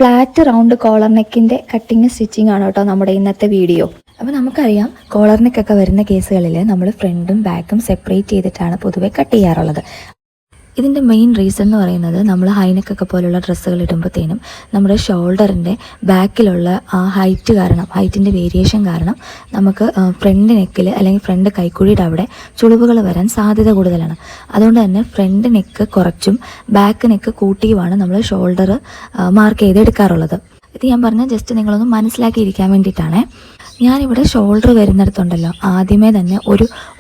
Flat round collar നെക്കിൻ്റെ cutting stitching ആണ് കേട്ടോ നമ്മുടെ ഇന്നത്തെ വീഡിയോ. അപ്പോൾ നമുക്കറിയാം കോളർ നെക്കൊക്കെ വരുന്ന കേസുകളിൽ നമ്മൾ ഫ്രണ്ടും ബാക്കും സെപ്പറേറ്റ് ചെയ്തിട്ടാണ് പൊതുവെ കട്ട് ചെയ്യാറുള്ളത്. ഇതിൻ്റെ മെയിൻ റീസൺ എന്ന് പറയുന്നത് നമ്മൾ ഹൈനെക്കൊക്കെ പോലുള്ള ഡ്രസ്സുകൾ ഇടുമ്പോഴത്തേനും നമ്മുടെ ഷോൾഡറിൻ്റെ ബാക്കിലുള്ള ആ ഹൈറ്റിൻ്റെ വേരിയേഷൻ കാരണം നമുക്ക് ഫ്രണ്ട് നെക്കിൽ അല്ലെങ്കിൽ ഫ്രണ്ട് കൈക്കുഴിയുടെ അവിടെ ചുളിവുകൾ വരാൻ സാധ്യത കൂടുതലാണ്. അതുകൊണ്ട് തന്നെ ഫ്രണ്ട് നെക്ക് കുറച്ചും ബാക്ക് നെക്ക് കൂട്ടിയുമാണ് നമ്മൾ ഷോൾഡർ മാർക്ക് ചെയ്തെടുക്കാറുള്ളത്. ഇത് ഞാൻ പറഞ്ഞാൽ ജസ്റ്റ് നിങ്ങളൊന്ന് മനസ്സിലാക്കിയിരിക്കാൻ വേണ്ടിയിട്ടാണ്. ഞാനിവിടെ ഷോൾഡർ വരുന്നിടത്തുണ്ടല്ലോ ആദ്യമേ തന്നെ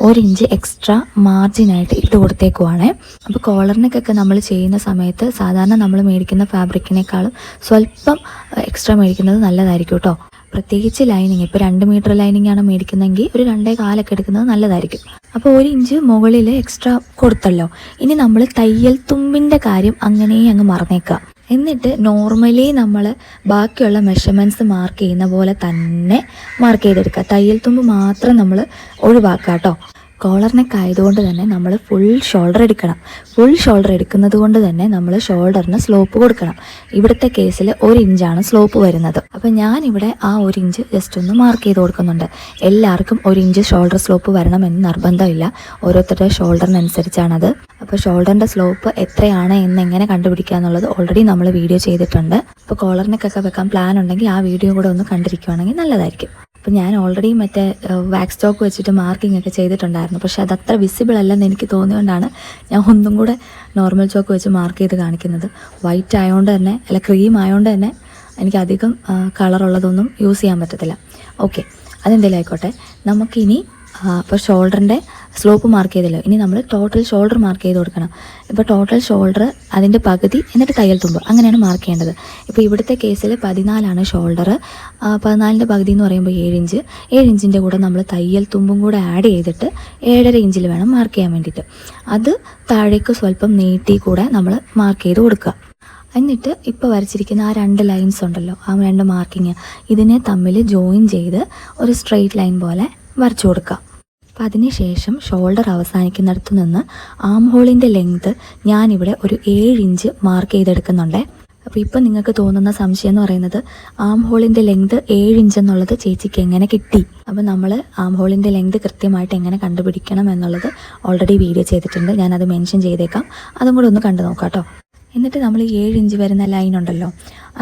ഒരു ഇഞ്ച് എക്സ്ട്രാ മാർജിനായിട്ട് ഇട്ട് കൊടുത്തേക്കുവാണ്. അപ്പോൾ കോളറിനൊക്കെ നമ്മൾ ചെയ്യുന്ന സമയത്ത് സാധാരണ നമ്മൾ മേടിക്കുന്ന ഫാബ്രിക്കിനേക്കാളും സ്വല്പം എക്സ്ട്രാ മേടിക്കുന്നത് നല്ലതായിരിക്കും കേട്ടോ. പ്രത്യേകിച്ച് ലൈനിങ്, ഇപ്പോൾ 2 മീറ്റർ ലൈനിങ് ആണ് മേടിക്കുന്നതെങ്കിൽ ഒരു 2.25 എടുക്കുന്നത് നല്ലതായിരിക്കും. അപ്പോൾ 1 ഇഞ്ച് മുകളിൽ എക്സ്ട്രാ കൊടുത്തല്ലോ. ഇനി നമ്മൾ തയ്യൽ തുമ്പിൻ്റെ കാര്യം അങ്ങനെ അങ്ങ് മറന്നേക്കാം. എന്നിട്ട് നോർമലി നമ്മൾ ബാക്കിയുള്ള മെഷർമെൻറ്റ്സ് മാർക്ക് ചെയ്യുന്ന പോലെ തന്നെ മാർക്ക് ചെയ്തെടുക്കുക. തയ്യൽ തുമ്പ് മാത്രം നമ്മൾ ഒഴിവാക്കുക കേട്ടോ. കോളർ നെക്ക് ആയതുകൊണ്ട് തന്നെ നമ്മൾ ഫുൾ ഷോൾഡർ എടുക്കണം. ഫുൾ ഷോൾഡർ എടുക്കുന്നത് കൊണ്ട് തന്നെ നമ്മൾ ഷോൾഡറിന് സ്ലോപ്പ് കൊടുക്കണം. ഇവിടുത്തെ കേസിൽ 1 ഇഞ്ചാണ് സ്ലോപ്പ് വരുന്നത്. അപ്പോൾ ഞാനിവിടെ ആ 1 ഇഞ്ച് ജസ്റ്റ് ഒന്ന് മാർക്ക് ചെയ്ത് കൊടുക്കുന്നുണ്ട്. എല്ലാവർക്കും 1 ഇഞ്ച് ഷോൾഡർ സ്ലോപ്പ് വരണമെന്ന് നിർബന്ധമില്ല, ഓരോരുത്തരുടെ ഷോൾഡറിനനുസരിച്ചാണത്. അപ്പോൾ ഷോൾഡറിൻ്റെ സ്ലോപ്പ് എത്രയാണ് എന്നെങ്ങനെ കണ്ടുപിടിക്കുക എന്നുള്ളത് ഓൾറെഡി നമ്മൾ വീഡിയോ ചെയ്തിട്ടുണ്ട്. അപ്പോൾ കോളർ നെക്കൊക്കെ വെക്കാൻ പ്ലാൻ ഉണ്ടെങ്കിൽ ആ വീഡിയോ കൂടെ ഒന്ന് കണ്ടിരിക്കുകയാണെങ്കിൽ നല്ലതായിരിക്കും. അപ്പോൾ ഞാൻ ഓൾറെഡി മറ്റേ വാക്സ് സ്റ്റോക്ക് വെച്ചിട്ട് മാർക്കിംഗ് ഒക്കെ ചെയ്തിട്ടുണ്ടായിരുന്നു. പക്ഷേ അതത്ര വിസിബിൾ അല്ലെന്ന് എനിക്ക് തോന്നിയോണ്ടാണ് ഞാൻ ഒന്നും കൂടെ നോർമൽ ചോക്ക് വെച്ച് മാർക്ക് ചെയ്ത് കാണിക്കുന്നത്. വൈറ്റ് ആയതുകൊണ്ട് തന്നെ അല്ല ക്രീം ആയതുകൊണ്ട് തന്നെ എനിക്ക് അധികം കളറുള്ളതൊന്നും യൂസ് ചെയ്യാൻ പറ്റത്തില്ല. ഓക്കെ, അതെന്തെങ്കിലും ആയിക്കോട്ടെ. നമുക്കിനി ഇപ്പോൾ ഷോൾഡറിൻ്റെ സ്ലോപ്പ് മാർക്ക് ചെയ്തല്ലോ, ഇനി നമ്മൾ ടോട്ടൽ ഷോൾഡർ മാർക്ക് ചെയ്ത് കൊടുക്കണം. ഇപ്പോൾ ടോട്ടൽ ഷോൾഡർ അതിൻ്റെ പകുതി എന്നിട്ട് തയ്യൽ തുമ്പ് അങ്ങനെയാണ് മാർക്ക് ചെയ്യേണ്ടത്. ഇപ്പോൾ ഇവിടുത്തെ കേസിൽ 14 ഷോൾഡർ, 14ൻ്റെ പകുതി എന്ന് പറയുമ്പോൾ 7 ഇഞ്ച്. 7 ഇഞ്ചിൻ്റെ കൂടെ നമ്മൾ തയ്യൽ തുമ്പും കൂടെ ആഡ് ചെയ്തിട്ട് 7.5 ഇഞ്ചിൽ വേണം മാർക്ക് ചെയ്യാൻ വേണ്ടിയിട്ട്. അത് താഴേക്ക് സ്വല്പം നീട്ടി കൂടെ നമ്മൾ മാർക്ക് ചെയ്ത് കൊടുക്കുക. എന്നിട്ട് ഇപ്പോൾ വരച്ചിരിക്കുന്ന ആ 2 ലൈൻസ് ഉണ്ടല്ലോ, ആ 2 മാർക്കിങ്, ഇതിനെ തമ്മിൽ ജോയിൻ ചെയ്ത് ഒരു സ്ട്രെയിറ്റ് ലൈൻ പോലെ വരച്ചു കൊടുക്കുക. അപ്പോൾ അതിനുശേഷം ഷോൾഡർ അവസാനിക്കുന്നിടത്ത് നിന്ന് ആം ഹോളിൻ്റെ ലെങ്ത് ഞാനിവിടെ ഒരു 7 ഇഞ്ച് മാർക്ക് ചെയ്തെടുക്കുന്നുണ്ട്. അപ്പോൾ ഇപ്പോൾ നിങ്ങൾക്ക് തോന്നുന്ന സംശയം എന്ന് പറയുന്നത് ആം ഹോളിൻ്റെ ലെങ്ത് 7 ഇഞ്ച് എന്നുള്ളത് ചേച്ചിക്ക് എങ്ങനെ കിട്ടി? അപ്പോൾ നമ്മൾ ആം ഹോളിൻ്റെ ലെങ്ത് കൃത്യമായിട്ട് എങ്ങനെ കണ്ടുപിടിക്കണം എന്നുള്ളത് ഓൾറെഡി വീഡിയോ ചെയ്തിട്ടുണ്ട്, ഞാനത് മെൻഷൻ ചെയ്തേക്കാം, അതും കൂടെ ഒന്ന് കണ്ടു നോക്കാം കേട്ടോ. എന്നിട്ട് നമ്മൾ 7 ഇഞ്ച് വരുന്ന ലൈൻ ഉണ്ടല്ലോ,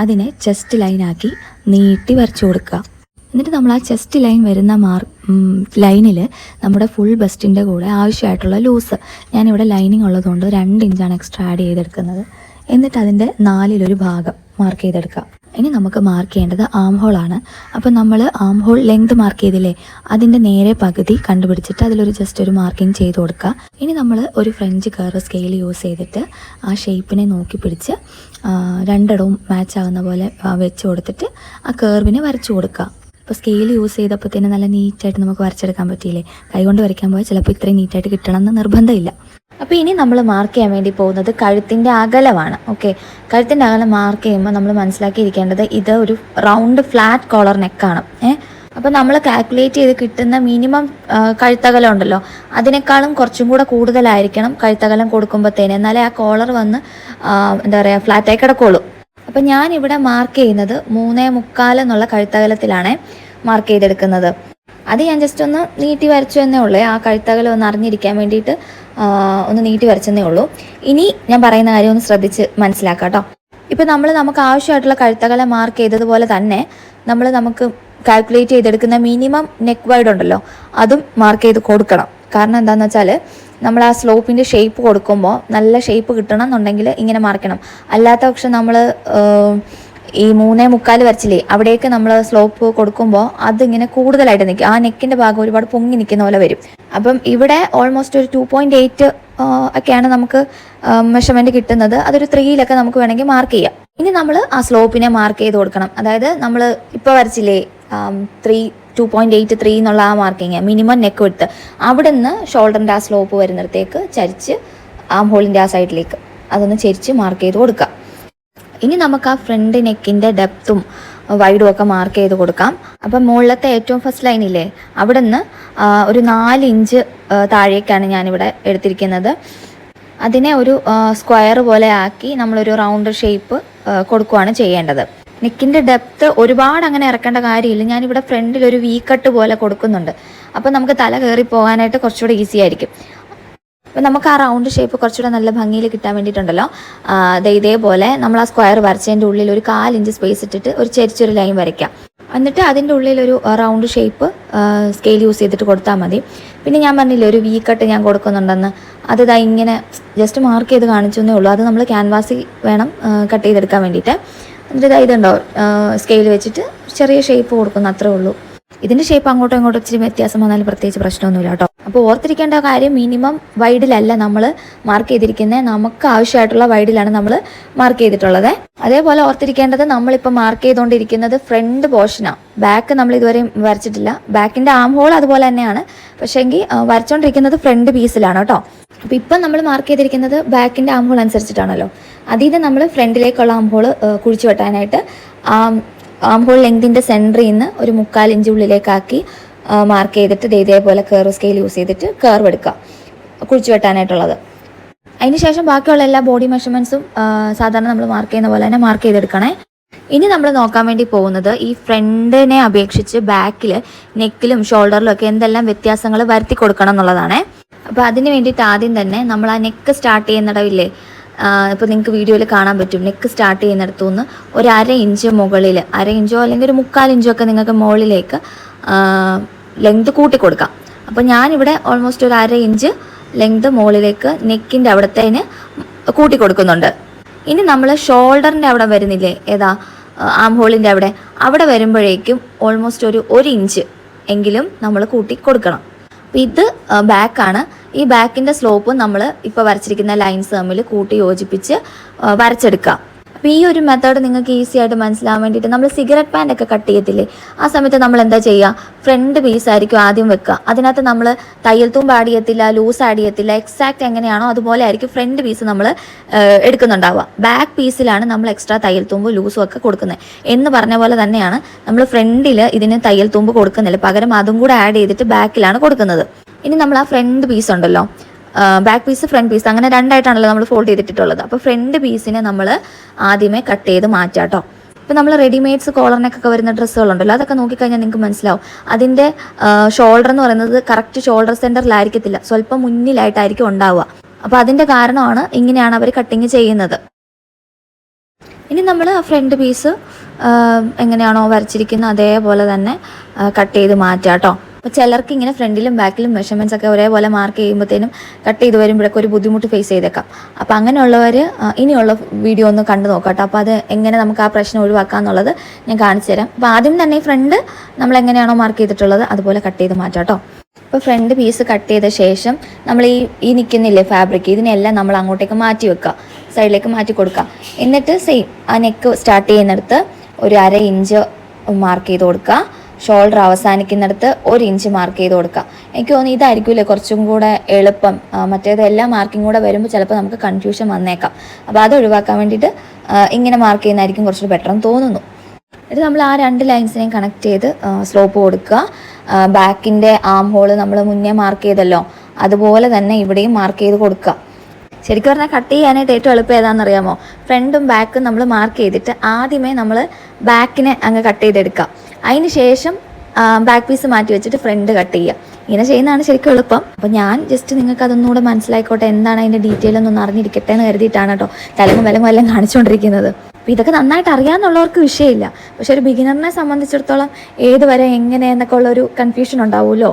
അതിനെ ചെസ്റ്റ് ലൈനാക്കി നീട്ടി വരച്ചു കൊടുക്കുക. എന്നിട്ട് നമ്മൾ ആ ചെസ്റ്റ് ലൈൻ വരുന്ന ലൈനിൽ നമ്മുടെ ഫുൾ ബസ്റ്റിൻ്റെ കൂടെ ആവശ്യമായിട്ടുള്ള ലൂസ്, ഞാനിവിടെ ലൈനിങ് ഉള്ളതുകൊണ്ട് 2 ഇഞ്ചാണ് എക്സ്ട്രാ ആഡ് ചെയ്തെടുക്കുന്നത്. എന്നിട്ട് അതിൻ്റെ 4/1 ഭാഗം മാർക്ക് ചെയ്തെടുക്കുക. ഇനി നമുക്ക് മാർക്ക് ചെയ്യേണ്ടത് ആം ഹോളാണ്. അപ്പോൾ നമ്മൾ ആം ഹോൾ ലെങ്ത് മാർക്ക് ചെയ്തില്ലേ, അതിൻ്റെ നേരെ പകുതി കണ്ടുപിടിച്ചിട്ട് അതിലൊരു ജസ്റ്റ് ഒരു മാർക്കിങ് ചെയ്ത് കൊടുക്കുക. ഇനി നമ്മൾ ഒരു ഫ്രഞ്ച് കർവ് സ്കെയിൽ യൂസ് ചെയ്തിട്ട് ആ ഷേപ്പിനെ നോക്കി പിടിച്ച് 2 ഇടവും മാച്ച് ആകുന്ന പോലെ വെച്ച് കൊടുത്തിട്ട് ആ കർവിനെ വരച്ചു കൊടുക്കുക. ഇപ്പോൾ സ്കെയിൽ യൂസ് ചെയ്തപ്പോഴത്തേന് നല്ല നീറ്റായിട്ട് നമുക്ക് വരച്ചെടുക്കാൻ പറ്റിയില്ലേ. കൈകൊണ്ട് വരയ്ക്കാൻ പോയാൽ ചിലപ്പോൾ ഇത്രയും നീറ്റായിട്ട് കിട്ടണമെന്ന് നിർബന്ധമില്ല. അപ്പോൾ ഇനി നമ്മൾ മാർക്ക് ചെയ്യാൻ വേണ്ടി പോകുന്നത് കഴുത്തിൻ്റെ അകലമാണ്. ഓക്കെ, കഴുത്തിൻ്റെ അകലം മാർക്ക് ചെയ്യുമ്പോൾ നമ്മൾ മനസ്സിലാക്കിയിരിക്കേണ്ടത് ഇത് ഒരു റൗണ്ട് ഫ്ലാറ്റ് കോളർ നെക്കാണ്. അപ്പോൾ നമ്മൾ കാൽക്കുലേറ്റ് ചെയ്ത് കിട്ടുന്ന മിനിമം കഴുത്തകലം ഉണ്ടല്ലോ, അതിനേക്കാളും കുറച്ചും കൂടെ കൂടുതലായിരിക്കണം കഴുത്തകലം കൊടുക്കുമ്പോഴത്തേന്, എന്നാലേ ആ കോളർ വന്ന് എന്താ പറയുക ഫ്ലാറ്റായി കിടക്കുള്ളൂ. അപ്പം ഞാനിവിടെ മാർക്ക് ചെയ്യുന്നത് 3.25 എന്നുള്ള കഴുത്തകലത്തിലാണ് മാർക്ക് ചെയ്തെടുക്കുന്നത്. അത് ഞാൻ ജസ്റ്റ് ഒന്ന് നീട്ടി വരച്ചു എന്നേ ഉള്ളൂ, ആ കഴുത്തകലം ഒന്ന് അറിഞ്ഞിരിക്കാൻ വേണ്ടിയിട്ട് ഒന്ന് നീട്ടി വരച്ചെന്നേ ഉള്ളൂ. ഇനി ഞാൻ പറയുന്ന കാര്യം ഒന്ന് ശ്രദ്ധിച്ച് മനസ്സിലാക്കാം കേട്ടോ. ഇപ്പം നമുക്ക് ആവശ്യമായിട്ടുള്ള കഴുത്തകലം മാർക്ക് ചെയ്തതുപോലെ തന്നെ നമുക്ക് കാൽക്കുലേറ്റ് ചെയ്തെടുക്കുന്ന മിനിമം നെക്ക് വൈഡ് ഉണ്ടല്ലോ, അതും മാർക്ക് ചെയ്ത് കൊടുക്കണം. കാരണം എന്താണെന്ന് വെച്ചാൽ നമ്മൾ ആ സ്ലോപ്പിൻ്റെ ഷേപ്പ് കൊടുക്കുമ്പോൾ നല്ല ഷേപ്പ് കിട്ടണം എന്നുണ്ടെങ്കിൽ ഇങ്ങനെ മാർക്കണം. അല്ലാത്ത പക്ഷം നമ്മൾ ഈ 3.25 വരച്ചില്ലേ, അവിടേക്ക് നമ്മൾ സ്ലോപ്പ് കൊടുക്കുമ്പോൾ അതിങ്ങനെ കൂടുതലായിട്ട് നിൽക്കും, ആ നെക്കിൻ്റെ ഭാഗം ഒരുപാട് പൊങ്ങി നിൽക്കുന്ന പോലെ വരും. അപ്പം ഇവിടെ ഓൾമോസ്റ്റ് ഒരു 2.8 ഒക്കെയാണ് നമുക്ക് മെഷർമെൻറ്റ് കിട്ടുന്നത്. അതൊരു 3 നമുക്ക് വേണമെങ്കിൽ മാർക്ക് ചെയ്യാം. ഇനി നമ്മൾ ആ സ്ലോപ്പിനെ മാർക്ക് ചെയ്ത് കൊടുക്കണം. അതായത് നമ്മൾ ഇപ്പോൾ വരച്ചില്ലേ 2.83 എന്നുള്ള ആ മാർക്കിങ് മിനിമം നെക്ക് വിട്ട്, അവിടെ നിന്ന് ഷോൾഡറിൻ്റെ ആ സ്ലോപ്പ് വരുന്നിടത്തേക്ക് ചരിച്ച് ആം ഹോളിൻ്റെ ആ സൈഡിലേക്ക് അതൊന്ന് ചരിച്ച് മാർക്ക് ചെയ്ത് കൊടുക്കുക. ഇനി നമുക്ക് ആ ഫ്രണ്ട് നെക്കിൻ്റെ ഡെപ്തും വൈഡും ഒക്കെ മാർക്ക് ചെയ്ത് കൊടുക്കാം. അപ്പം മുകളിലത്തെ ഏറ്റവും ഫസ്റ്റ് ലൈനില്ലേ, അവിടെ നിന്ന് ഒരു 4 ഇഞ്ച് താഴേക്കാണ് ഞാനിവിടെ എടുത്തിരിക്കുന്നത്. അതിനെ ഒരു സ്ക്വയർ പോലെ ആക്കി നമ്മളൊരു റൗണ്ട് ഷേപ്പ് കൊടുക്കുകയാണ് ചെയ്യേണ്ടത്. നെക്കിൻ്റെ ഡെപ്ത്ത് ഒരുപാട് അങ്ങനെ ഇറക്കേണ്ട കാര്യമില്ല. ഞാനിവിടെ ഫ്രണ്ടിൽ ഒരു വി കട്ട് പോലെ കൊടുക്കുന്നുണ്ട്. അപ്പോൾ നമുക്ക് തല കയറി പോകാനായിട്ട് കുറച്ചുകൂടെ ഈസി ആയിരിക്കും. അപ്പോൾ നമുക്ക് ആ റൗണ്ട് ഷേപ്പ് കുറച്ചുകൂടെ നല്ല ഭംഗിയിൽ കിട്ടാൻ വേണ്ടിയിട്ടുണ്ടല്ലോ, ഇതേപോലെ നമ്മൾ ആ സ്ക്വയർ വരച്ചതിൻ്റെ ഉള്ളിൽ ഒരു 1/4 ഇഞ്ച് സ്പേസ് ഇട്ടിട്ട് ഒരു ചെരിച്ചൊരു ലൈൻ വരയ്ക്കാം. എന്നിട്ട് അതിൻ്റെ ഉള്ളിലൊരു റൗണ്ട് ഷേപ്പ് സ്കെയിൽ യൂസ് ചെയ്തിട്ട് കൊടുത്താൽ മതി. പിന്നെ ഞാൻ പറഞ്ഞില്ലേ ഒരു വി കട്ട് ഞാൻ കൊടുക്കുന്നുണ്ടെന്ന്, അത് ഇങ്ങനെ ജസ്റ്റ് മാർക്ക് ചെയ്ത് കാണിച്ചെന്നേ ഉള്ളൂ. അത് നമ്മൾ ക്യാൻവാസിൽ വേണം കട്ട് ചെയ്തെടുക്കാൻ വേണ്ടിയിട്ട്. എന്നിട്ട് ഇതുണ്ടോ സ്കെയിൽ വെച്ചിട്ട് ചെറിയ ഷേപ്പ് കൊടുക്കുന്നു, അത്രേ ഉള്ളൂ. ഇതിൻ്റെ ഷേപ്പ് അങ്ങോട്ടും ഇങ്ങോട്ടും ഇച്ചിരി വ്യത്യാസം വന്നാലും പ്രത്യേകിച്ച് പ്രശ്നമൊന്നുമില്ല കേട്ടോ. അപ്പോൾ ഓർത്തിരിക്കേണ്ട കാര്യം, മിനിമം വൈഡിലല്ല നമ്മൾ മാർക്ക് ചെയ്തിരിക്കുന്നത്, നമുക്ക് ആവശ്യമായിട്ടുള്ള വൈഡിലാണ് നമ്മൾ മാർക്ക് ചെയ്തിട്ടുള്ളത്. അതേപോലെ ഓർത്തിരിക്കേണ്ടത്, നമ്മളിപ്പോൾ മാർക്ക് ചെയ്തുകൊണ്ടിരിക്കുന്നത് ഫ്രണ്ട് പോർഷനാണ്, ബാക്ക് നമ്മൾ ഇതുവരെയും വരച്ചിട്ടില്ല. ബാക്കിൻ്റെ ആം ഹോൾ അതുപോലെ തന്നെയാണ്, പക്ഷേങ്കിൽ വരച്ചുകൊണ്ടിരിക്കുന്നത് ഫ്രണ്ട് പീസിലാണ് കേട്ടോ. അപ്പോൾ ഇപ്പം നമ്മൾ മാർക്ക് ചെയ്തിരിക്കുന്നത് ബാക്കിൻ്റെ ആം ഹോൾ അനുസരിച്ചിട്ടാണല്ലോ. അതിൽ നിന്ന് നമ്മൾ ഫ്രണ്ടിലേക്കുള്ള ആം ഹോൾ കുഴിച്ചു വെട്ടാനായിട്ട് ആം ഹോൾ ലെങ്തിൻ്റെ സെൻറ്ററിൽ നിന്ന് ഒരു 3/4 ഇഞ്ച് ഉള്ളിലേക്കാക്കി മാർക്ക് ചെയ്തിട്ട് ഇതേപോലെ കർവ് സ്കെയിൽ യൂസ് ചെയ്തിട്ട് കർവ് എടുക്കുക കുഴിച്ചു വെട്ടാനായിട്ടുള്ളത്. അതിന് ശേഷം ബാക്കിയുള്ള എല്ലാ ബോഡി മെഷർമെൻറ്റ്സും സാധാരണ നമ്മൾ മാർക്ക് ചെയ്യുന്ന പോലെ തന്നെ മാർക്ക് ചെയ്തെടുക്കണേ. ഇനി നമ്മൾ നോക്കാൻ വേണ്ടി പോകുന്നത് ഈ ഫ്രണ്ടിനെ അപേക്ഷിച്ച് ബാക്കിൽ നെക്കിലും ഷോൾഡറിലും ഒക്കെ എന്തെല്ലാം വ്യത്യാസങ്ങൾ വരുത്തി കൊടുക്കണം എന്നുള്ളതാണ്. അപ്പോൾ അതിന് വേണ്ടിയിട്ട് ആദ്യം തന്നെ നമ്മൾ ആ നെക്ക് സ്റ്റാർട്ട് ചെയ്യുന്നിടവില്ലേ, ഇപ്പോൾ നിങ്ങൾക്ക് വീഡിയോയിൽ കാണാൻ പറ്റും, നെക്ക് സ്റ്റാർട്ട് ചെയ്യുന്നിടത്തു നിന്ന് ഒരു 1/2 ഇഞ്ച് മുകളിൽ, 1/2 ഇഞ്ചോ അല്ലെങ്കിൽ ഒരു 3/4 ഇഞ്ചോ ഒക്കെ നിങ്ങൾക്ക് മുകളിലേക്ക് ലെങ്ത് കൂട്ടി കൊടുക്കാം. അപ്പോൾ ഞാനിവിടെ ഓൾമോസ്റ്റ് ഒരു 1/2 ഇഞ്ച് ലെങ്ത് മുകളിലേക്ക് നെക്കിൻ്റെ അവിടത്തേന് കൂട്ടി കൊടുക്കുന്നുണ്ട്. ഇനി നമ്മൾ ഷോൾഡറിൻ്റെ അവിടെ വരുന്നില്ലേ, ഏതാ ആം ഹോളിൻ്റെ അവിടെ വരുമ്പോഴേക്കും ഓൾമോസ്റ്റ് ഒരു 1 ഇഞ്ച് എങ്കിലും നമ്മൾ കൂട്ടി കൊടുക്കണം. അപ്പോൾ ഇത് ബാക്കാണ്. ഈ ബാക്കിൻ്റെ സ്ലോപ്പും നമ്മൾ ഇപ്പോൾ വരച്ചിരിക്കുന്ന ലൈൻസ് തമ്മിൽ കൂട്ടി യോജിപ്പിച്ച് വരച്ചെടുക്കുക. അപ്പോൾ ഈ ഒരു മെത്തേഡ് നിങ്ങൾക്ക് ഈസി ആയിട്ട് മനസ്സിലാവാൻ വേണ്ടിയിട്ട്, നമ്മൾ സിഗരറ്റ് പാൻ്റ് ഒക്കെ കട്ട് ചെയ്യത്തില്ലേ, ആ സമയത്ത് നമ്മൾ എന്താ ചെയ്യുക, ഫ്രണ്ട് പീസ് ആയിരിക്കും ആദ്യം വെക്കുക. അതിനകത്ത് നമ്മൾ തയ്യൽ തൂമ്പ് ആഡ് ചെയ്യത്തില്ല, ലൂസ് ആഡ് ചെയ്യത്തില്ല, എക്സാക്റ്റ് എങ്ങനെയാണോ അതുപോലെ ആയിരിക്കും ഫ്രണ്ട് പീസ് നമ്മൾ എടുക്കുന്നുണ്ടാവുക. ബാക്ക് പീസിലാണ് നമ്മൾ എക്സ്ട്രാ തയ്യൽ തൂമ്പ് ലൂസും ഒക്കെ കൊടുക്കുന്നത്. എന്ന് പറഞ്ഞ പോലെ തന്നെയാണ് നമ്മൾ ഫ്രണ്ടിൽ ഇതിന് തയ്യൽ തൂമ്പ് കൊടുക്കുന്നില്ല, പകരം അതും കൂടെ ആഡ് ചെയ്തിട്ട് ബാക്കിലാണ് കൊടുക്കുന്നത്. ഇനി നമ്മൾ ആ ഫ്രണ്ട് പീസ് ഉണ്ടല്ലോ, ബാക്ക് പീസ് ഫ്രണ്ട് പീസ് അങ്ങനെ രണ്ടായിട്ടാണല്ലോ നമ്മൾ ഫോൾഡ് ചെയ്തിട്ടുള്ളത്. അപ്പോൾ ഫ്രണ്ട് പീസിനെ നമ്മൾ ആദ്യമേ കട്ട് ചെയ്ത് മാറ്റാം കേട്ടോ. ഇപ്പോൾ നമ്മൾ റെഡിമെയ്ഡ്സ് കോളറിനൊക്കെ വരുന്ന ഡ്രസ്സുകളുണ്ടല്ലോ, അതൊക്കെ നോക്കിക്കഴിഞ്ഞാൽ നിങ്ങൾക്ക് മനസ്സിലാവും, അതിൻ്റെ ഷോൾഡർ എന്ന് പറയുന്നത് കറക്റ്റ് ഷോൾഡർ സെൻറ്ററിലായിരിക്കത്തില്ല, സ്വല്പം മുന്നിലായിട്ടായിരിക്കും ഉണ്ടാവുക. അപ്പോൾ അതിൻ്റെ കാരണമാണ് ഇങ്ങനെയാണ് അവർ കട്ടിങ് ചെയ്യുന്നത്. ഇനി നമ്മൾ ആ ഫ്രണ്ട് പീസ് എങ്ങനെയാണോ വരച്ചിരിക്കുന്നത് അതേപോലെ തന്നെ കട്ട് ചെയ്ത് മാറ്റാം കേട്ടോ. അപ്പോൾ ചിലർക്ക് ഇങ്ങനെ ഫ്രണ്ടിലും ബാക്കിലും മെഷർമെൻറ്റ്സ് ഒക്കെ ഒരേപോലെ മാർക്ക് ചെയ്യുമ്പോഴത്തേനും കട്ട് ചെയ്ത് വരുമ്പോഴൊക്കെ ഒരു ബുദ്ധിമുട്ട് ഫേസ് ചെയ്തേക്കാം. അപ്പോൾ അങ്ങനെയുള്ളവർ ഇനിയുള്ള വീഡിയോ ഒന്ന് കണ്ടു നോക്കാം കേട്ടോ. അപ്പോൾ അത് എങ്ങനെ നമുക്ക് ആ പ്രശ്നം ഒഴിവാക്കാമെന്നുള്ളത് ഞാൻ കാണിച്ചു തരാം. അപ്പോൾ ആദ്യം തന്നെ ഈ ഫ്രണ്ട് നമ്മൾ എങ്ങനെയാണോ മാർക്ക് ചെയ്തിട്ടുള്ളത് അതുപോലെ കട്ട് ചെയ്ത് മാറ്റാം കേട്ടോ. അപ്പോൾ ഫ്രണ്ട് പീസ് കട്ട് ചെയ്ത ശേഷം നമ്മൾ ഈ നിൽക്കുന്നില്ലേ ഫാബ്രിക്, ഇതിനെല്ലാം നമ്മൾ അങ്ങോട്ടേക്ക് മാറ്റി വെക്കുക, സൈഡിലേക്ക് മാറ്റി കൊടുക്കുക. എന്നിട്ട് സെയിം ആ നെക്ക് സ്റ്റാർട്ട് ചെയ്യുന്നിടത്ത് ഒരു 1/2 ഇഞ്ച് മാർക്ക് ചെയ്ത് കൊടുക്കുക, ഷോൾഡർ അവസാനിക്കുന്നിടത്ത് 1 ഇഞ്ച് മാർക്ക് ചെയ്ത് കൊടുക്കുക. എനിക്ക് തോന്നുന്നു ഇതായിരിക്കില്ലേ കുറച്ചും കൂടെ എളുപ്പം. മറ്റേത് എല്ലാ മാർക്കിംഗ് കൂടെ വരുമ്പോൾ ചിലപ്പോൾ നമുക്ക് കൺഫ്യൂഷൻ വന്നേക്കാം. അപ്പോൾ അത് ഒഴിവാക്കാൻ വേണ്ടിയിട്ട് ഇങ്ങനെ മാർക്ക് ചെയ്യുന്നതായിരിക്കും കുറച്ചുകൂടി ബെറ്റർ എന്ന് തോന്നുന്നു. എന്നിട്ട് നമ്മൾ ആ 2 ലൈൻസിനെയും കണക്ട് ചെയ്ത് സ്ലോപ്പ് കൊടുക്കുക. ബാക്കിൻ്റെ ആം ഹോള് നമ്മൾ മുന്നേ മാർക്ക് ചെയ്തല്ലോ, അതുപോലെ തന്നെ ഇവിടെയും മാർക്ക് ചെയ്ത് കൊടുക്കുക. ശരിക്കും പറഞ്ഞാൽ കട്ട് ചെയ്യാനായിട്ട് ഏറ്റവും എളുപ്പം ഏതാണെന്നറിയാമോ, ഫ്രണ്ടും ബാക്കും നമ്മൾ മാർക്ക് ചെയ്തിട്ട് ആദ്യമേ നമ്മൾ ബാക്കിനെ അങ്ങ് കട്ട് ചെയ്തെടുക്കുക. അതിന് ശേഷം ബാക്ക് പീസ് മാറ്റി വെച്ചിട്ട് ഫ്രണ്ട് കട്ട് ചെയ്യുക. ഇങ്ങനെ ചെയ്യുന്നതാണ് ശരിക്കും എളുപ്പം. അപ്പോൾ ഞാൻ ജസ്റ്റ് നിങ്ങൾക്ക് അതൊന്നുകൂടെ മനസ്സിലായിക്കോട്ടെ, എന്താണ് അതിൻ്റെ ഡീറ്റെയിൽ ഒന്നും അറിഞ്ഞിരിക്കട്ടെ എന്ന് കരുതിയിട്ടാണ് കേട്ടോ തലങ്ങും വിലങ്ങും എല്ലാം കാണിച്ചുകൊണ്ടിരിക്കുന്നത്. അപ്പോൾ ഇതൊക്കെ നന്നായിട്ട് അറിയാമെന്നുള്ളവർക്ക് വിഷയമില്ല, പക്ഷെ ഒരു ബിഗിനറിനെ സംബന്ധിച്ചിടത്തോളം ഏത് വരെ എങ്ങനെ എന്നൊക്കെ ഉള്ളൊരു കൺഫ്യൂഷൻ ഉണ്ടാവുമല്ലോ.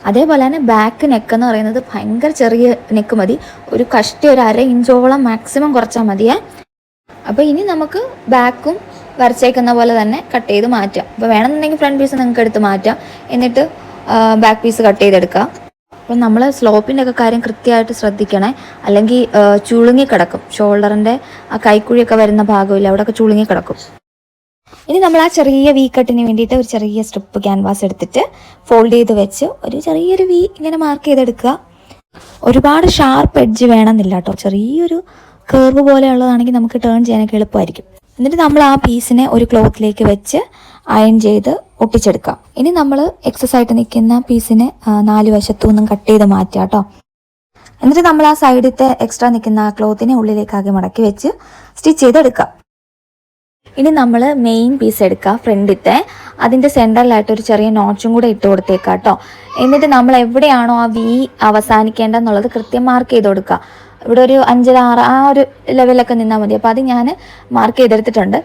അതേപോലെ തന്നെ ബാക്ക് നെക്ക് എന്ന് പറയുന്നത് ഭയങ്കര ചെറിയ നെക്ക് മതി, ഒരു കഷ്ടി ഒരു 1/2 ഇഞ്ചോളം മാക്സിമം കുറച്ചാൽ മതിയേ. അപ്പോൾ ഇനി നമുക്ക് ബാക്കും വരച്ചേക്കുന്ന പോലെ തന്നെ കട്ട് ചെയ്ത് മാറ്റാം. അപ്പോൾ വേണമെന്നുണ്ടെങ്കിൽ ഫ്രണ്ട് പീസ് നിങ്ങൾക്ക് എടുത്ത് മാറ്റാം, എന്നിട്ട് ബാക്ക് പീസ് കട്ട് ചെയ്തെടുക്കുക. അപ്പം നമ്മൾ സ്ലോപ്പിൻ്റെ ഒക്കെ കാര്യം കൃത്യമായിട്ട് ശ്രദ്ധിക്കണേ, അല്ലെങ്കിൽ ചുളുങ്ങി കിടക്കും. ഷോൾഡറിൻ്റെ ആ കൈക്കുഴിയൊക്കെ വരുന്ന ഭാഗമില്ല, അവിടെയൊക്കെ ചുളുങ്ങി കിടക്കും. ഇനി നമ്മൾ ആ ചെറിയ വി കട്ടിന് വേണ്ടിയിട്ട് ഒരു ചെറിയ സ്ട്രിപ്പ് ക്യാൻവാസ് എടുത്തിട്ട് ഫോൾഡ് ചെയ്ത് വെച്ച് ഒരു ചെറിയൊരു വി ഇങ്ങനെ മാർക്ക് ചെയ്തെടുക്കുക. ഒരുപാട് ഷാർപ്പ് എഡ്ജ് വേണമെന്നില്ല കേട്ടോ, ചെറിയൊരു കർവ് പോലെയുള്ളതാണെങ്കിൽ നമുക്ക് ടേൺ ചെയ്യാനൊക്കെ എളുപ്പമായിരിക്കും. എന്നിട്ട് നമ്മൾ ആ പീസിനെ ഒരു ക്ലോത്തിലേക്ക് വെച്ച് അയൺ ചെയ്ത് ഒട്ടിച്ചെടുക്കാം. ഇനി നമ്മൾ എക്സസ് ആയിട്ട് നിൽക്കുന്ന പീസിനെ 4 വശത്തു നിന്നും കട്ട് ചെയ്ത് മാറ്റാം കേട്ടോ. എന്നിട്ട് നമ്മൾ ആ സൈഡിലത്തെ എക്സ്ട്രാ നിൽക്കുന്ന ആ ക്ലോത്തിനെ ഉള്ളിലേക്കാക്കി മടക്കി വെച്ച് സ്റ്റിച്ച് ചെയ്തെടുക്കാം. ഇനി നമ്മൾ മെയിൻ പീസ് എടുക്കുക ഫ്രണ്ടിത്തെ, അതിൻ്റെ സെൻറ്ററിലായിട്ട് ഒരു ചെറിയ നോച്ചും കൂടെ ഇട്ട് കൊടുത്തേക്കാം കേട്ടോ. എന്നിട്ട് നമ്മൾ എവിടെയാണോ ആ വി അവസാനിക്കേണ്ടതെന്നുള്ളത് കൃത്യം മാർക്ക് ചെയ്ത് കൊടുക്കുക. ഇവിടെ ഒരു 5, 6 ആ ഒരു ലെവലൊക്കെ നിന്നാൽ മതി. അപ്പോൾ അത് ഞാൻ മാർക്ക് ചെയ്തെടുത്തിട്ടുണ്ട്.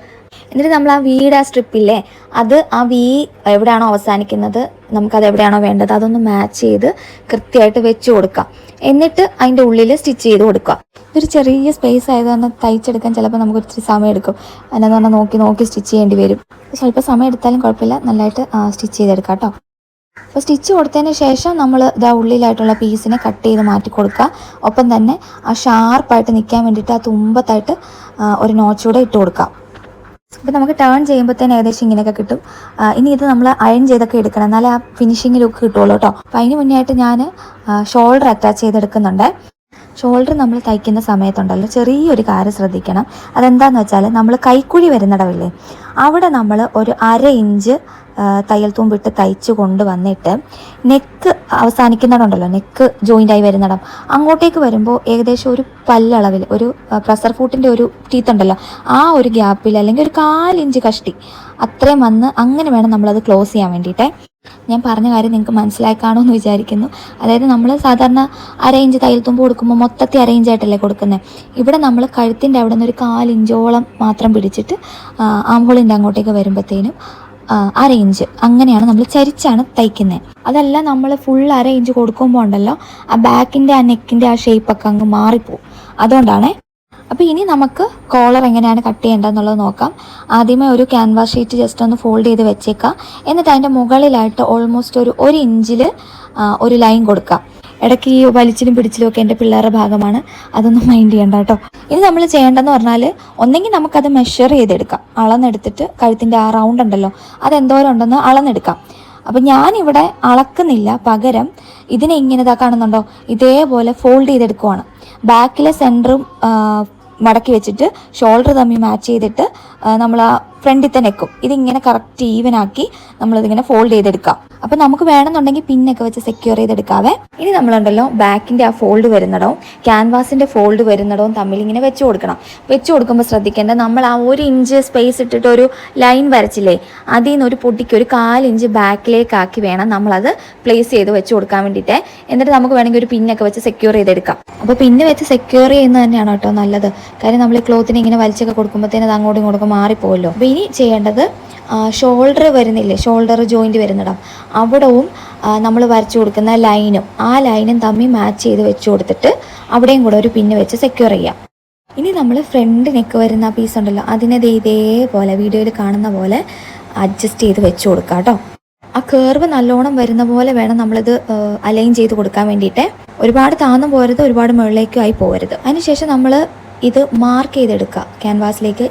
എന്നിട്ട് നമ്മൾ ആ വീയുടെ ആ സ്ട്രിപ്പില്ലേ, അത് ആ വി എവിടെയാണോ അവസാനിക്കുന്നത്, നമുക്കത് എവിടെയാണോ വേണ്ടത് അതൊന്ന് മാച്ച് ചെയ്ത് കൃത്യമായിട്ട് വെച്ച് കൊടുക്കാം. എന്നിട്ട് അതിൻ്റെ ഉള്ളിൽ സ്റ്റിച്ച് ചെയ്ത് കൊടുക്കുക. ഇതൊരു ചെറിയ സ്പേസ് ആയതുകൊണ്ട് തയ്ച്ചെടുക്കാൻ ചിലപ്പോൾ നമുക്ക് ഒത്തിരി സമയം എടുക്കും. അതിനെന്ന് പറഞ്ഞാൽ നോക്കി നോക്കി സ്റ്റിച്ച് ചെയ്യേണ്ടി വരും. ചിലപ്പോൾ സമയം എടുത്താലും കുഴപ്പമില്ല, നല്ലതായിട്ട് സ്റ്റിച്ച് ചെയ്തെടുക്കാം കേട്ടോ. അപ്പോൾ സ്റ്റിച്ച് കൊടുത്തതിന് ശേഷം നമ്മൾ ഇതാ ഉള്ളിലായിട്ടുള്ള പീസിനെ കട്ട് ചെയ്ത് മാറ്റി കൊടുക്കുക. ഒപ്പം തന്നെ ആ ഷാർപ്പായിട്ട് നിൽക്കാൻ വേണ്ടിയിട്ട് ആ തുമ്പത്തായിട്ട് ഒരു നോച്ചൂടെ ഇട്ട് കൊടുക്കാം. അപ്പോൾ നമുക്ക് ടേൺ ചെയ്യുമ്പോഴത്തേന് ഏകദേശം ഇങ്ങനെയൊക്കെ കിട്ടും. ഇനി ഇത് നമ്മൾ അയൺ ചെയ്തൊക്കെ എടുക്കണം, എന്നാലേ ആ ഫിനിഷിങ് ലുക്ക് കിട്ടുള്ളൂ കേട്ടോ. അപ്പോൾ അതിന് മുന്നേ ആയിട്ട് ഞാൻ ഷോൾഡർ അറ്റാച്ച് ചെയ്തെടുക്കുന്നുണ്ട്. ഷോൾഡർ നമ്മൾ തയ്ക്കുന്ന സമയത്തുണ്ടല്ലോ ചെറിയൊരു കാര്യം ശ്രദ്ധിക്കണം. അതെന്താണെന്ന് വെച്ചാൽ നമ്മൾ കൈക്കുഴി വരുന്നിടമില്ലേ, അവിടെ നമ്മൾ ഒരു 1/2 ഇഞ്ച് തയ്യൽ തുമ്പിട്ട് തയ്ച്ച് കൊണ്ടുവന്നിട്ട് നെക്ക് അവസാനിക്കുന്നിടമുണ്ടല്ലോ, നെക്ക് ജോയിൻ്റായി വരുന്നിടം, അങ്ങോട്ടേക്ക് വരുമ്പോൾ ഏകദേശം ഒരു പല്ലളവിൽ ഒരു പ്രസർ ഫൂട്ടിൻ്റെ ഒരു ടീത്ത് ഉണ്ടല്ലോ, ആ ഒരു ഗ്യാപ്പിൽ അല്ലെങ്കിൽ ഒരു 1/4 ഇഞ്ച് കഷ്ടി അത്രയും വന്ന് അങ്ങനെ വേണം നമ്മളത് ക്ലോസ് ചെയ്യാൻ വേണ്ടിയിട്ട്. ഞാൻ പറഞ്ഞ കാര്യം നിങ്ങൾക്ക് മനസ്സിലായി കാണുമെന്ന് വിചാരിക്കുന്നു. അതായത് നമ്മൾ സാധാരണ 1/2 ഇഞ്ച് തയ്യൽ തുമ്പ് കൊടുക്കുമ്പോൾ മൊത്തത്തിൽ 1/2 ഇഞ്ചായിട്ടല്ലേ കൊടുക്കുന്നത്. ഇവിടെ നമ്മൾ കഴുത്തിൻ്റെ അവിടെ നിന്ന് ഒരു 1/4 ഇഞ്ചോളം മാത്രം പിടിച്ചിട്ട് ആംഹോളിൻ്റെ അങ്ങോട്ടേക്ക് വരുമ്പോഴത്തേനും 1/2 ഇഞ്ച് അങ്ങനെയാണ് നമ്മൾ ചരിച്ചാണ് തയ്ക്കുന്നത്. അതല്ല നമ്മൾ ഫുൾ 1/2 ഇഞ്ച് കൊടുക്കുമ്പോൾ ഉണ്ടല്ലോ ആ ബാക്കിൻ്റെ ആ നെക്കിൻ്റെ ആ ഷേപ്പൊക്കെ അങ്ങ് മാറിപ്പോവും. അതുകൊണ്ടാണ്. അപ്പോൾ ഇനി നമുക്ക് കോളർ എങ്ങനെയാണ് കട്ട് ചെയ്യേണ്ടതെന്നുള്ളത് നോക്കാം. ആദ്യമേ ഒരു ക്യാൻവാസ് ഷീറ്റ് ജസ്റ്റ് ഒന്ന് ഫോൾഡ് ചെയ്ത് വെച്ചേക്കാം. എന്നിട്ട് അതിൻ്റെ മുകളിലായിട്ട് ഓൾമോസ്റ്റ് ഒരു 1 ഇഞ്ചിൽ ഒരു ലൈൻ കൊടുക്കാം. ഇടയ്ക്ക് ഈ വലിച്ചിലും പിടിച്ചിലും ഒക്കെ എൻ്റെ പിള്ളേരുടെ ഭാഗമാണ്, അതൊന്നും മൈൻഡ് ചെയ്യണ്ട കേട്ടോ. ഇനി നമ്മൾ ചെയ്യേണ്ടതെന്ന് പറഞ്ഞാൽ ഒന്നെങ്കിൽ നമുക്കത് മെഷർ ചെയ്തെടുക്കാം, അളന്നെടുത്തിട്ട് കഴുത്തിൻ്റെ ആ റൗണ്ട് ഉണ്ടല്ലോ അതെന്തോരം ഉണ്ടെന്ന് അളന്നെടുക്കാം. അപ്പം ഞാനിവിടെ അളക്കുന്നില്ല, പകരം ഇതിനെ ഇങ്ങനെ ഇതാ കാണുന്നുണ്ടോ, ഇതേപോലെ ഫോൾഡ് ചെയ്തെടുക്കുവാണ്. ബാക്കിലെ സെൻറ്ററും മടക്കി വെച്ചിട്ട് ഷോൾഡർ തമ്മിൽ മാച്ച് ചെയ്തിട്ട് നമ്മൾ ആ ഫ്രണ്ടിലത്തെ നെക്കും ഇതിങ്ങനെ കറക്റ്റ് ഈവനാക്കി നമ്മളിതിങ്ങനെ ഫോൾഡ് ചെയ്തെടുക്കാം. അപ്പം നമുക്ക് വേണമെന്നുണ്ടെങ്കിൽ പിന്നൊക്കെ വെച്ച് സെക്യൂർ ചെയ്തെടുക്കാവേ. ഇനി നമ്മളുണ്ടല്ലോ ബാക്കിൻ്റെ ആ ഫോൾഡ് വരുന്നിടവും ക്യാൻവാസിൻ്റെ ഫോൾഡ് വരുന്നിടവും തമ്മിൽ ഇങ്ങനെ വെച്ച് കൊടുക്കണം. വെച്ച് കൊടുക്കുമ്പോൾ ശ്രദ്ധിക്കേണ്ടത്, നമ്മൾ ആ 1 ഇഞ്ച് സ്പേസ് ഇട്ടിട്ട് ഒരു ലൈൻ വരച്ചില്ലേ, അതിൽ നിന്ന് ഒരു പൊട്ടിക്ക് ഒരു 1/4 ഇഞ്ച് ബാക്കിലേക്കാക്കി വേണം നമ്മളത് പ്ലേസ് ചെയ്ത് വെച്ച് കൊടുക്കാൻ വേണ്ടിയിട്ട്. എന്നിട്ട് നമുക്ക് വേണമെങ്കിൽ ഒരു പിന്നൊക്കെ വെച്ച് സെക്യൂർ ചെയ്തെടുക്കാം. അപ്പോൾ പിന്നെ വെച്ച് സെക്യൂർ ചെയ്യുന്നത് തന്നെയാണ് കേട്ടോ നല്ലത്. കാര്യം നമ്മൾ ഈ ക്ലോത്തിനെ ഇങ്ങനെ വലിച്ചൊക്കെ കൊടുക്കുമ്പോഴത്തേനും അത് അങ്ങോട്ടും ഇങ്ങോട്ടും മാറിപ്പോമല്ലോ. അപ്പോൾ ഇനി ചെയ്യേണ്ടത് ഷോൾഡർ വരുന്നില്ലേ, ഷോൾഡർ ജോയിൻറ്റ് വരുന്നിടം അവിടവും നമ്മൾ വരച്ചു കൊടുക്കുന്ന ലൈനും ആ ലൈനും തമ്മിൽ മാച്ച് ചെയ്ത് വെച്ച് കൊടുത്തിട്ട് അവിടെയും കൂടെ ഒരു പിന്ന് വെച്ച് സെക്യൂർ ചെയ്യാം. ഇനി നമ്മൾ ഫ്രണ്ട് നെക്ക് വരുന്ന ആ പീസ് ഉണ്ടല്ലോ അതിനെ ഇതേപോലെ വീഡിയോയിൽ കാണുന്ന പോലെ അഡ്ജസ്റ്റ് ചെയ്ത് വെച്ച് കൊടുക്കാം കേട്ടോ. ആ കേർവ് നല്ലോണം വരുന്ന പോലെ വേണം നമ്മളിത് അലൈൻ ചെയ്ത് കൊടുക്കാൻ വേണ്ടിയിട്ട്. ഒരുപാട് താന്നും പോരുത്, ഒരുപാട് മുകളിലേക്കും ആയി പോകരുത്. അതിനുശേഷം നമ്മൾ ഇത് മാർക്ക് ചെയ്തെടുക്കുക ക്യാൻവാസിലേക്ക്.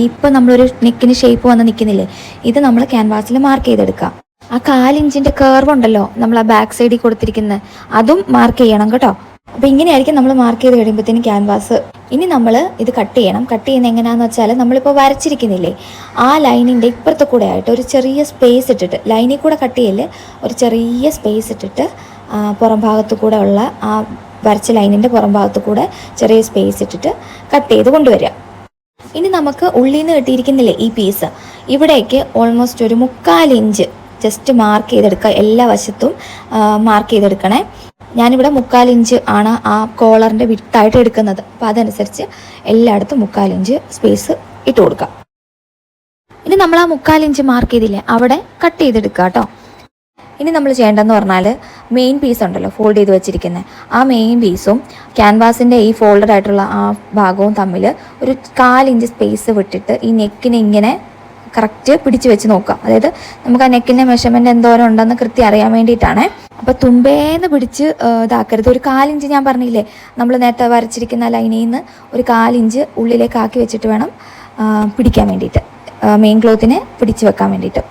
ഇപ്പം നമ്മളൊരു നെക്കിന് ഷേപ്പ് വന്ന് നിൽക്കുന്നില്ലേ, ഇത് നമ്മൾ ക്യാൻവാസിൽ മാർക്ക് ചെയ്തെടുക്കുക. ആ 1/4 ഇഞ്ചിൻ്റെ കേർവ് ഉണ്ടല്ലോ നമ്മൾ ആ ബാക്ക് സൈഡിൽ കൊടുത്തിരിക്കുന്നത്, അതും മാർക്ക് ചെയ്യണം കേട്ടോ. അപ്പോൾ ഇങ്ങനെയായിരിക്കും നമ്മൾ മാർക്ക് ചെയ്ത് കഴിയുമ്പോഴത്തേനും ക്യാൻവാസ്. ഇനി നമ്മൾ ഇത് കട്ട് ചെയ്യണം. കട്ട് ചെയ്യുന്നത് എങ്ങനെയാണെന്ന് വെച്ചാൽ നമ്മളിപ്പോൾ വരച്ചിരിക്കുന്നില്ലേ ആ ലൈനിൻ്റെ ഇപ്പുറത്തെ കൂടെ ആയിട്ട് ഒരു ചെറിയ സ്പേസ് ഇട്ടിട്ട്, ലൈനിൽ കൂടെ കട്ട് ചെയ്യല്, ഒരു ചെറിയ സ്പേസ് ഇട്ടിട്ട് പുറം ഭാഗത്തു കൂടെ ഉള്ള ആ വരച്ച ലൈനിൻ്റെ പുറം ഭാഗത്തു കൂടെ ചെറിയ സ്പേസ് ഇട്ടിട്ട് കട്ട് ചെയ്ത് കൊണ്ടുവരിക. ഇനി നമുക്ക് ഉള്ളിൽ നിന്ന് കിട്ടിയിരിക്കുന്നില്ലേ ഈ പീസ്, ഇവിടേക്ക് ഓൾമോസ്റ്റ് ഒരു 3/4 ഇഞ്ച് ജസ്റ്റ് മാർക്ക് ചെയ്തെടുക്കുക. എല്ലാ വശത്തും മാർക്ക് ചെയ്തെടുക്കണേ. ഞാനിവിടെ 3/4 ഇഞ്ച് ആണ് ആ കോളറിൻ്റെ വിട്ടായിട്ട് എടുക്കുന്നത്. അപ്പോൾ അതനുസരിച്ച് എല്ലായിടത്തും 3/4 ഇഞ്ച് സ്പേസ് ഇട്ട് കൊടുക്കുക. ഇനി നമ്മൾ ആ 3/4 ഇഞ്ച് മാർക്ക് ചെയ്തില്ലേ അവിടെ കട്ട് ചെയ്തെടുക്കുക കേട്ടോ. ഇനി നമ്മൾ ചെയ്യേണ്ടതെന്ന് പറഞ്ഞാൽ മെയിൻ പീസ് ഉണ്ടല്ലോ ഫോൾഡ് ചെയ്ത് വെച്ചിരിക്കുന്നത്, ആ മെയിൻ പീസും ക്യാൻവാസിൻ്റെ ഈ ഫോൾഡഡ് ആയിട്ടുള്ള ആ ഭാഗവും തമ്മിൽ ഒരു 1/4 ഇഞ്ച് സ്പേസ് വിട്ടിട്ട് ഈ നെക്കിനെ ഇങ്ങനെ കറക്റ്റ് പിടിച്ച് വെച്ച് നോക്കാം. അതായത് നമുക്ക് ആ നെക്കിൻ്റെ മെഷർമെൻറ്റ് എന്തോരം ഉണ്ടെന്ന് കൃത്യം അറിയാൻ വേണ്ടിയിട്ടാണ്. അപ്പോൾ തുമ്പേന്ന് പിടിച്ച് ഇതാക്കരുത്. ഒരു 1/4 ഇഞ്ച് ഞാൻ പറഞ്ഞില്ലേ നമ്മൾ നേരത്തെ വരച്ചിരിക്കുന്ന ലൈനിൽ നിന്ന് ഒരു 1/4 ഇഞ്ച് ഉള്ളിലേക്ക് ആക്കി വെച്ചിട്ട് വേണം പിടിക്കാൻ വേണ്ടിയിട്ട്, മെയിൻ ക്ലോത്തിനെ പിടിച്ച് വെക്കാൻ വേണ്ടിയിട്ട്.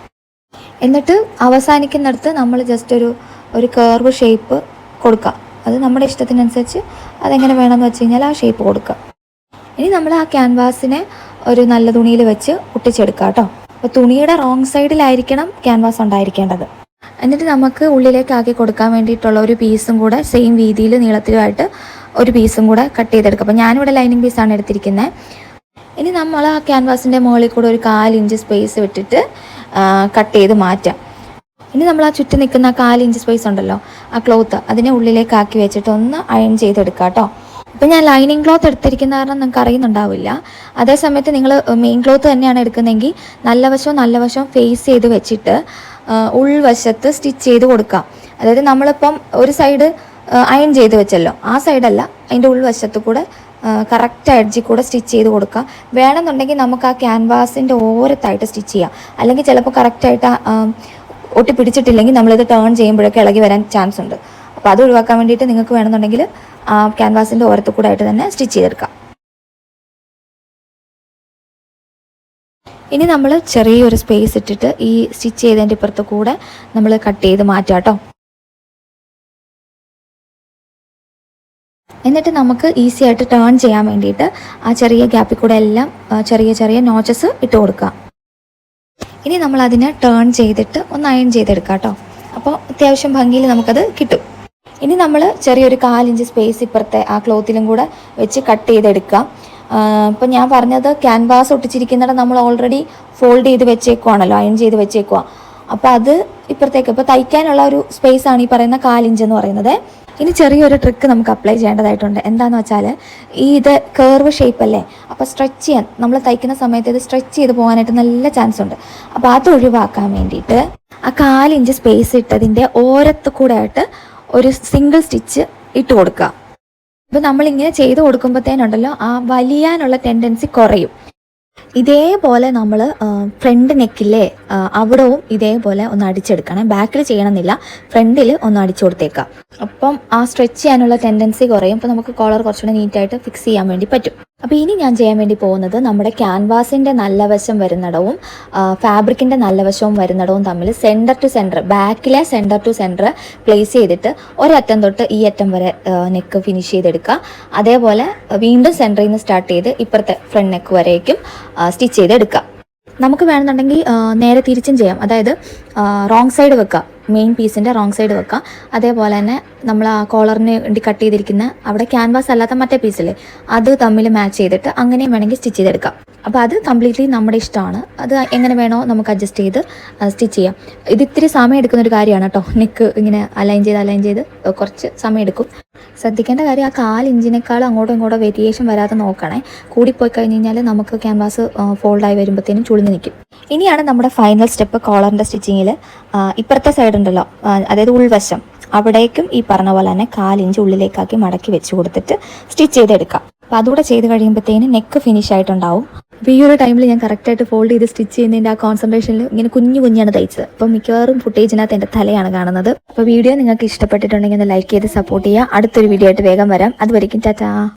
എന്നിട്ട് അവസാനിക്കുന്നിടത്ത് നമ്മൾ ജസ്റ്റ് ഒരു കേർവ് ഷേപ്പ് കൊടുക്കുക. അത് നമ്മുടെ ഇഷ്ടത്തിനനുസരിച്ച് അതെങ്ങനെ വേണമെന്ന് വെച്ച് കഴിഞ്ഞാൽ ആ ഷേപ്പ് കൊടുക്കുക. ഇനി നമ്മൾ ആ ക്യാൻവാസിനെ ഒരു നല്ല തുണിയിൽ വെച്ച് ഒട്ടിച്ചെടുക്കുക കേട്ടോ. അപ്പോൾ തുണിയുടെ റോങ് സൈഡിലായിരിക്കണം ക്യാൻവാസ് ഉണ്ടായിരിക്കേണ്ടത്. എന്നിട്ട് നമുക്ക് ഉള്ളിലേക്ക് ആക്കി കൊടുക്കാൻ വേണ്ടിയിട്ടുള്ള ഒരു പീസും കൂടെ സെയിം വീതിയിൽ നീളത്തിലുമായിട്ട് ഒരു പീസും കൂടെ കട്ട് ചെയ്തെടുക്കുക. അപ്പോൾ ഞാനിവിടെ ലൈനിങ് പീസാണ് എടുത്തിരിക്കുന്നത്. ഇനി നമ്മൾ ആ ക്യാൻവാസിൻ്റെ മുകളിൽ കൂടെ ഒരു 1/4 ഇഞ്ച് സ്പേസ് വിട്ടിട്ട് കട്ട് ചെയ്ത് മാറ്റാം. ഇനി നമ്മൾ ആ ചുറ്റി നിൽക്കുന്ന 1/4 ഇഞ്ച് സ്പേസ് ഉണ്ടല്ലോ, ആ ക്ലോത്ത് അതിനെ ഉള്ളിലേക്ക് ആക്കി വെച്ചിട്ട് ഒന്ന് അയൺ ചെയ്തെടുക്കാം കേട്ടോ. ഇപ്പം ഞാൻ ലൈനിങ് ക്ലോത്ത് എടുത്തിരിക്കുന്ന കാരണം നിങ്ങൾക്ക് അറിയുന്നുണ്ടാവില്ല. അതേസമയത്ത് നിങ്ങൾ മെയിൻ ക്ലോത്ത് തന്നെയാണ് എടുക്കുന്നതെങ്കിൽ നല്ല വശവും ഫേസ് ചെയ്ത് വെച്ചിട്ട് ഉൾവശത്ത് സ്റ്റിച്ച് ചെയ്ത് കൊടുക്കാം. അതായത് നമ്മളിപ്പം ഒരു സൈഡ് അയൺ ചെയ്ത് വെച്ചല്ലോ, ആ സൈഡല്ല, അതിൻ്റെ ഉൾവശത്ത് കൂടെ കറക്റ്റ് എഡ്ജിൽ കൂടെ സ്റ്റിച്ച് ചെയ്ത് കൊടുക്കാം. വേണമെന്നുണ്ടെങ്കിൽ നമുക്ക് ആ ക്യാൻവാസിൻ്റെ ഓരത്തായിട്ട് സ്റ്റിച്ച് ചെയ്യാം. അല്ലെങ്കിൽ ചിലപ്പോൾ കറക്റ്റായിട്ട് ഒട്ടി പിടിച്ചിട്ടില്ലെങ്കിൽ നമ്മളിത് ടേൺ ചെയ്യുമ്പോഴൊക്കെ ഇളകി വരാൻ ചാൻസ് ഉണ്ട്. അപ്പോൾ അത് ഒഴിവാക്കാൻ വേണ്ടിയിട്ട് നിങ്ങൾക്ക് വേണമെന്നുണ്ടെങ്കിൽ ആ ക്യാൻവാസിൻ്റെ ഓരത്ത് കൂടെ ആയിട്ട് തന്നെ സ്റ്റിച്ച് ചെയ്തെടുക്കാം. ഇനി നമ്മൾ ചെറിയൊരു സ്പേസ് ഇട്ടിട്ട് ഈ സ്റ്റിച്ച് ചെയ്തതിൻ്റെ ഇപ്പുറത്ത് കൂടെ നമ്മൾ കട്ട് ചെയ്ത് മാറ്റാം കേട്ടോ. എന്നിട്ട് നമുക്ക് ഈസി ആയിട്ട് ടേൺ ചെയ്യാൻ വേണ്ടിയിട്ട് ആ ചെറിയ ഗ്യാപ്പിൽ കൂടെ എല്ലാം ചെറിയ നോച്ചസ് ഇട്ട് കൊടുക്കാം. ഇനി നമ്മൾ അതിനെ ടേൺ ചെയ്തിട്ട് ഒന്ന് അയൺ ചെയ്തെടുക്കാം കേട്ടോ. അപ്പോൾ അത്യാവശ്യം ഭംഗിയിൽ നമുക്കത് കിട്ടും. ഇനി നമ്മൾ ചെറിയൊരു 1/4 ഇഞ്ച് സ്പേസ് ഇപ്പുറത്തെ ആ ക്ലോത്തിലും കൂടെ വെച്ച് കട്ട് ചെയ്തെടുക്കാം. ഇപ്പം ഞാൻ പറഞ്ഞത് ക്യാൻവാസ് ഒട്ടിച്ചിരിക്കുന്നിടം നമ്മൾ ഓൾറെഡി ഫോൾഡ് ചെയ്ത് വെച്ചേക്കുവാണല്ലോ, അയൺ ചെയ്ത് വെച്ചേക്കുക. അപ്പോൾ അത് ഇപ്പുറത്തേക്ക് ഇപ്പോൾ തയ്ക്കാനുള്ള ഒരു സ്പേസ് ആണ് ഈ പറയുന്ന 1/4 ഇഞ്ച് എന്ന് പറയുന്നത്. ഇനി ചെറിയൊരു ട്രിക്ക് നമുക്ക് അപ്ലൈ ചെയ്യേണ്ടതായിട്ടുണ്ട്. എന്താണെന്ന് വെച്ചാൽ ഇത് കേർവ് ഷേപ്പ് അല്ലേ, അപ്പോൾ സ്ട്രെച്ച് ചെയ്യാൻ നമ്മൾ തയ്ക്കുന്ന സമയത്ത് ഇത് സ്ട്രെച്ച് ചെയ്ത് പോകാനായിട്ട് നല്ല ചാൻസ് ഉണ്ട്. അപ്പോൾ അത് ഒഴിവാക്കാൻ വേണ്ടിയിട്ട് ആ 1/4 ഇഞ്ച് സ്പേസ് ഇട്ടതിൻ്റെ ഓരത്ത് കൂടെ ആയിട്ട് ഒരു സിംഗിൾ സ്റ്റിച്ച് ഇട്ട് കൊടുക്കുക. അപ്പോൾ നമ്മളിങ്ങനെ ചെയ്ത് കൊടുക്കുമ്പോഴത്തേനുണ്ടല്ലോ ആ വലിയാനുള്ള ടെൻഡൻസി കുറയും. ഇതേപോലെ നമ്മൾ ഫ്രണ്ട് നെക്കില്ലേ അവിടവും ഇതേപോലെ ഒന്ന് അടിച്ചെടുക്കണം. ബാക്കിൽ ചെയ്യണമെന്നില്ല, ഫ്രണ്ടിൽ ഒന്ന് അടിച്ചു കൊടുത്തേക്കാം. അപ്പം ആ സ്ട്രെച്ച് ചെയ്യാനുള്ള ടെൻഡൻസി കുറയും. അപ്പോൾ നമുക്ക് കോളർ കുറച്ചുകൂടെ നീറ്റായിട്ട് ഫിക്സ് ചെയ്യാൻ വേണ്ടി പറ്റും. അപ്പോൾ ഇനി ഞാൻ ചെയ്യാൻ വേണ്ടി പോകുന്നത് നമ്മുടെ ക്യാൻവാസിൻ്റെ നല്ല വശം വരുന്നിടവും ഫാബ്രിക്കിൻ്റെ നല്ല വശവും വരുന്നിടവും തമ്മിൽ സെൻറ്റർ ടു സെൻറ്റർ, ബാക്കിലെ സെൻറ്റർ ടു സെൻറ്റർ പ്ലേസ് ചെയ്തിട്ട് ഒരറ്റം തൊട്ട് ഈ അറ്റം വരെ നെക്ക് ഫിനിഷ് ചെയ്തെടുക്കുക. അതേപോലെ വീണ്ടും സെൻറ്ററിൽ നിന്ന് സ്റ്റാർട്ട് ചെയ്ത് ഇപ്പുറത്തെ ഫ്രണ്ട് നെക്ക് വരേക്കും സ്റ്റിച്ച് ചെയ്തെടുക്കുക. നമുക്ക് വേണമെന്നുണ്ടെങ്കിൽ നേരെ തിരിച്ചും ചെയ്യാം. അതായത് റോങ് സൈഡ് വെക്കുക, മെയിൻ പീസിൻ്റെ റോങ് സൈഡ് വെക്കുക. അതേപോലെ തന്നെ നമ്മൾ ആ കോളറിന് വേണ്ടി കട്ട് ചെയ്തിരിക്കുന്ന അവിടെ ക്യാൻവാസ് അല്ലാത്ത മറ്റേ പീസില്ലേ അത് തമ്മിൽ മാച്ച് ചെയ്തിട്ട് അങ്ങനെയും വേണമെങ്കിൽ സ്റ്റിച്ച് ചെയ്തെടുക്കാം. അപ്പോൾ അത് കംപ്ലീറ്റ്ലി നമ്മുടെ ഇഷ്ടമാണ്. അത് എങ്ങനെ വേണോ നമുക്ക് അഡ്ജസ്റ്റ് ചെയ്ത് സ്റ്റിച്ച് ചെയ്യാം. ഇത് ഇത്തിരി സമയം എടുക്കുന്നൊരു കാര്യമാണ് കേട്ടോ. നെക്ക് ഇങ്ങനെ അലൈൻ ചെയ്ത് കുറച്ച് സമയം എടുക്കും. ശ്രദ്ധിക്കേണ്ട കാര്യം ആ 1/4 ഇഞ്ചിനേക്കാളും അങ്ങോട്ടും ഇങ്ങോട്ടോ വേരിയേഷൻ വരാതെ നോക്കണേ. കൂടിപ്പോയി കഴിഞ്ഞ് കഴിഞ്ഞാൽ നമുക്ക് ക്യാൻവാസ് ഫോൾഡായി വരുമ്പോഴത്തേനും ചുളിഞ്ഞ് നിൽക്കും. ഇനിയാണ് നമ്മുടെ ഫൈനൽ സ്റ്റെപ്പ്. കോളറിൻ്റെ സ്റ്റിച്ചിങ്ങിൽ ഇപ്പുറത്തെ സൈഡ് ഉണ്ടല്ലോ, അതായത് ഉൾവശം, അവിടേക്കും ഈ പറഞ്ഞ പോലെ തന്നെ 1/4 ഇഞ്ച് ഉള്ളിലേക്കാക്കി മടക്കി വെച്ച് കൊടുത്തിട്ട് സ്റ്റിച്ച് ചെയ്തെടുക്കാം. അപ്പോൾ അതുകൂടെ ചെയ്ത് കഴിയുമ്പോഴത്തേനും നെക്ക് ഫിനിഷ് ആയിട്ടുണ്ടാവും. അപ്പോൾ ഈ ഒരു ടൈമിൽ ഞാൻ കറക്റ്റായിട്ട് ഫോൾഡ് ചെയ്ത് സ്റ്റിച്ച് ചെയ്യുന്നതിൻ്റെ ആ കോൺസെൻട്രേഷനിൽ ഇങ്ങനെ കുഞ്ഞാണ് തയ്ച്ചത്. അപ്പോൾ മിക്കവാറും ഫുട്ടേജിനകത്ത് എൻ്റെ തലയാണ് കാണുന്നത്. അപ്പോൾ വീഡിയോ നിങ്ങൾക്ക് ഇഷ്ടപ്പെട്ടിട്ടുണ്ടെങ്കിൽ ഒന്ന് ലൈക്ക് ചെയ്ത് സപ്പോർട്ട് ചെയ്യുക. അടുത്തൊരു വീഡിയോ ആയിട്ട് വേഗം വരാം. അതുവരെയും ടാറ്റാ.